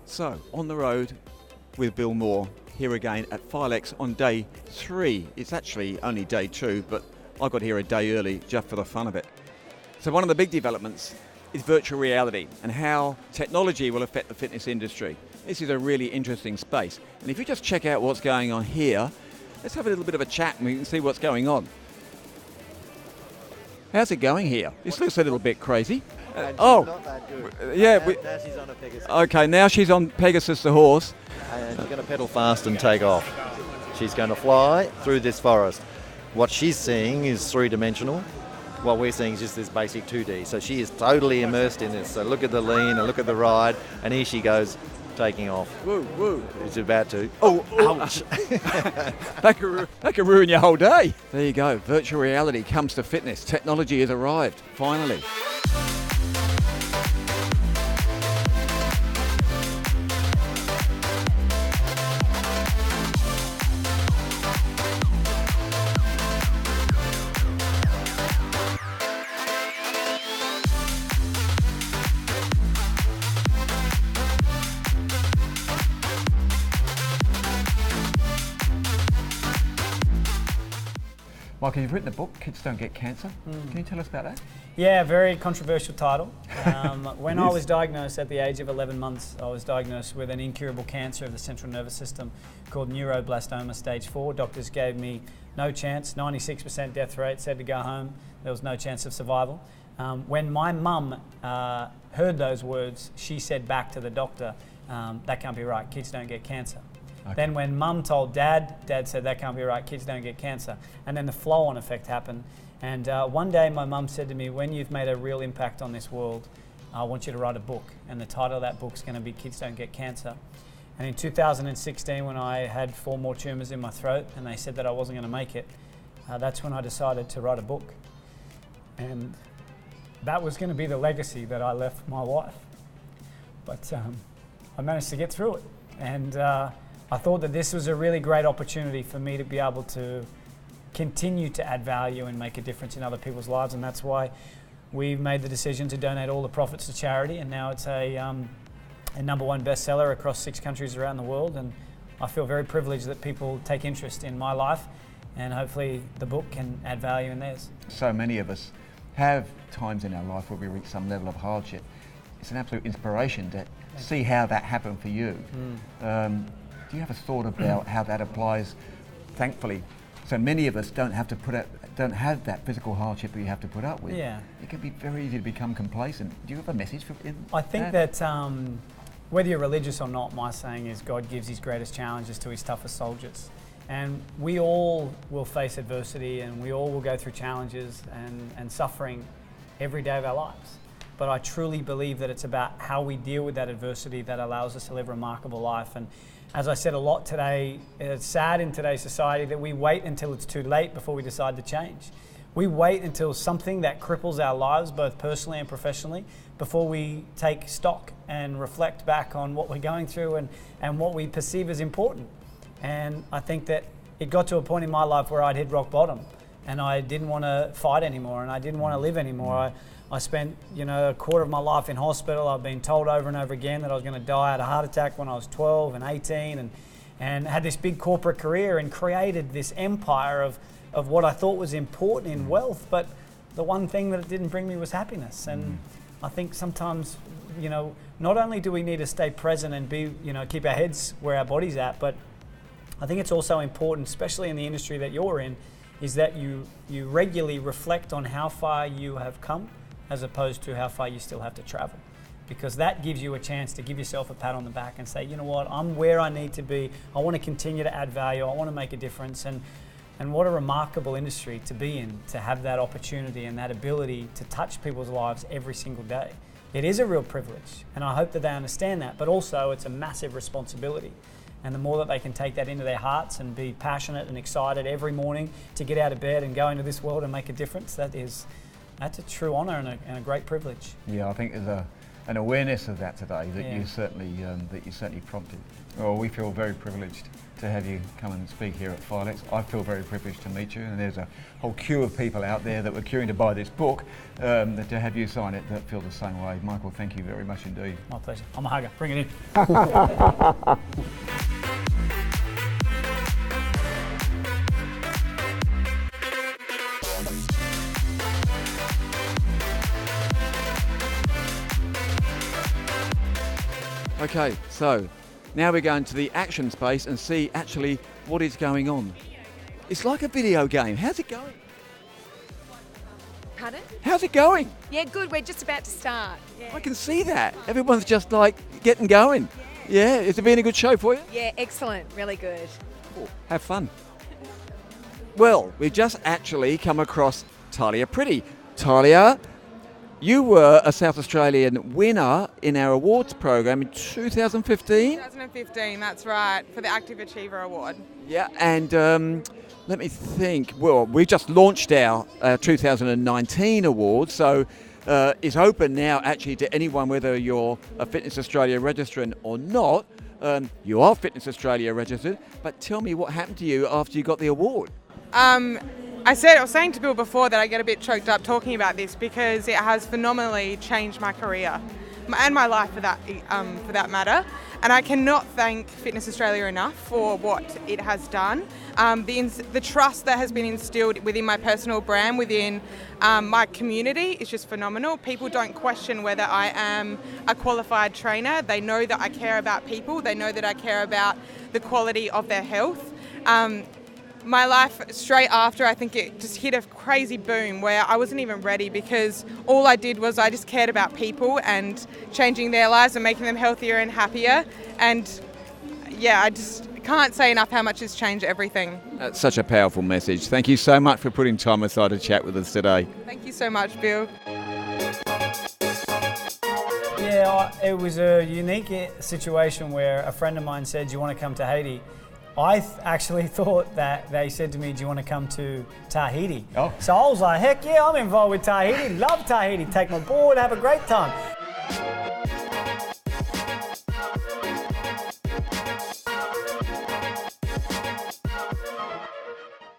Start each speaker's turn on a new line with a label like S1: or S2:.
S1: So, on the road with Bill Moore, here again at FILEX on day 3. It's actually only day 2, but I got here a day early just for the fun of it. So one of the big developments is virtual reality and how technology will affect the fitness industry. This is a really interesting space. And if you just check out what's going on here, let's have a little bit of a chat and we can see what's going on. How's it going here? This looks a little bit crazy.
S2: Not that good.
S1: Yeah.
S2: Now she's on a Pegasus.
S1: Okay, now she's on Pegasus the horse.
S2: And she's going to pedal fast and take off. She's going to fly through this forest. What she's seeing is three-dimensional. What we're seeing is just this basic 2D. So she is totally immersed in this. So look at the lean and look at the ride. And here she goes, taking off.
S1: Woo, woo.
S2: She's about to.
S1: Oh,
S2: Ouch.
S1: that could ruin your whole day. There you go. Virtual reality comes to fitness. Technology has arrived, finally. Michael, you've written a book, Kids Don't Get Cancer. Can you tell us about that?
S3: Yeah, very controversial title. When I was diagnosed at the age of 11 months, I was diagnosed with an incurable cancer of the central nervous system called neuroblastoma stage 4. Doctors gave me no chance, 96% death rate, said to go home. There was no chance of survival. When my mum heard those words, she said back to the doctor, that can't be right, kids don't get cancer. Okay. Then when mum told dad, dad said that can't be right, kids don't get cancer. And then the flow-on effect happened. And one day my mum said to me, when you've made a real impact on this world, I want you to write a book. And the title of that book's going to be Kids Don't Get Cancer. And in 2016, when I had 4 more tumours in my throat and they said that I wasn't going to make it, that's when I decided to write a book. And that was going to be the legacy that I left my wife. But I managed to get through it. And I thought that this was a really great opportunity for me to be able to continue to add value and make a difference in other people's lives, and that's why we've made the decision to donate all the profits to charity, and now it's a #1 bestseller across 6 countries around the world, and I feel very privileged that people take interest in my life, and hopefully the book can add value in theirs.
S1: So many of us have times in our life where we reach some level of hardship. It's an absolute inspiration to see how that happened for you. Do you have a thought about how that applies? Thankfully, so many of us don't have that physical hardship that you have to put up with.
S3: Yeah.
S1: It can be very easy to become complacent. Do you have a message for
S3: I think that whether you're religious or not, my saying is God gives his greatest challenges to his toughest soldiers. And we all will face adversity and we all will go through challenges and suffering every day of our lives. But I truly believe that it's about how we deal with that adversity that allows us to live a remarkable life. And as I said a lot today, it's sad in today's society that we wait until it's too late before we decide to change. We wait until something that cripples our lives, both personally and professionally, before we take stock and reflect back on what we're going through and what we perceive as important. And I think that it got to a point in my life where I'd hit rock bottom and I didn't want to fight anymore and I didn't want to live anymore. I spent, a quarter of my life in hospital. I've been told over and over again that I was going to die at a heart attack when I was 12 and 18 and had this big corporate career and created this empire of what I thought was important in wealth, but the one thing that it didn't bring me was happiness. And I think sometimes, not only do we need to stay present and be, keep our heads where our body's at, but I think it's also important, especially in the industry that you're in, is that you regularly reflect on how far you have come as opposed to how far you still have to travel. Because that gives you a chance to give yourself a pat on the back and say, you know what, I'm where I need to be. I want to continue to add value. I want to make a difference. And what a remarkable industry to be in, to have that opportunity and that ability to touch people's lives every single day. It is a real privilege, and I hope that they understand that, but also it's a massive responsibility. And the more that they can take that into their hearts and be passionate and excited every morning to get out of bed and go into this world and make a difference, that's a true honour and a great privilege.
S1: Yeah, I think there's an awareness of that today that
S3: Yeah.
S1: you certainly prompted. Well, we feel very privileged to have you come and speak here at FILEX. I feel very privileged to meet you, and there's a whole queue of people out there that were queuing to buy this book, that to have you sign it that feel the same way. Michael, thank you very much indeed.
S3: My pleasure. I'm a hugger. Bring it in.
S1: Okay, so now we're going to the action space and see actually what is going on. It's like a video game. How's it going?
S4: Pardon?
S1: How's it going?
S4: Yeah, good. We're just about to start.
S1: I can see that. Everyone's just like getting going. Yeah, has it been a good show for you?
S4: Yeah, excellent. Really good.
S1: Cool. Have fun. Well, we've just actually come across Tahlia Pretty. Tahlia, you were a South Australian winner in our awards program in 2015.
S5: 2015, that's right, for the Active Achiever Award.
S1: Yeah, and let me think. Well, we just launched our 2019 award, so it's open now actually to anyone, whether you're a Fitness Australia registrant or not. You are Fitness Australia registered, but tell me what happened to you after you got the award.
S5: I was saying to Bill before that I get a bit choked up talking about this because it has phenomenally changed my career and my life for that matter. And I cannot thank Fitness Australia enough for what it has done. The trust that has been instilled within my personal brand, within my community is just phenomenal. People don't question whether I am a qualified trainer. They know that I care about people. They know that I care about the quality of their health. My life straight after, I think it just hit a crazy boom where I wasn't even ready, because all I did was I just cared about people and changing their lives and making them healthier and happier. And yeah, I just can't say enough how much it's changed everything.
S1: That's such a powerful message. Thank you so much for putting time aside to chat with us today.
S5: Thank you so much, Bill.
S3: Yeah, it was a unique situation where a friend of mine said, "Do you want to come to Haiti?" I actually thought that they said to me, "Do you want to come to Tahiti?"
S1: Oh.
S3: So I was like, heck yeah, I'm involved with Tahiti. Love Tahiti. Take my board, have a great time.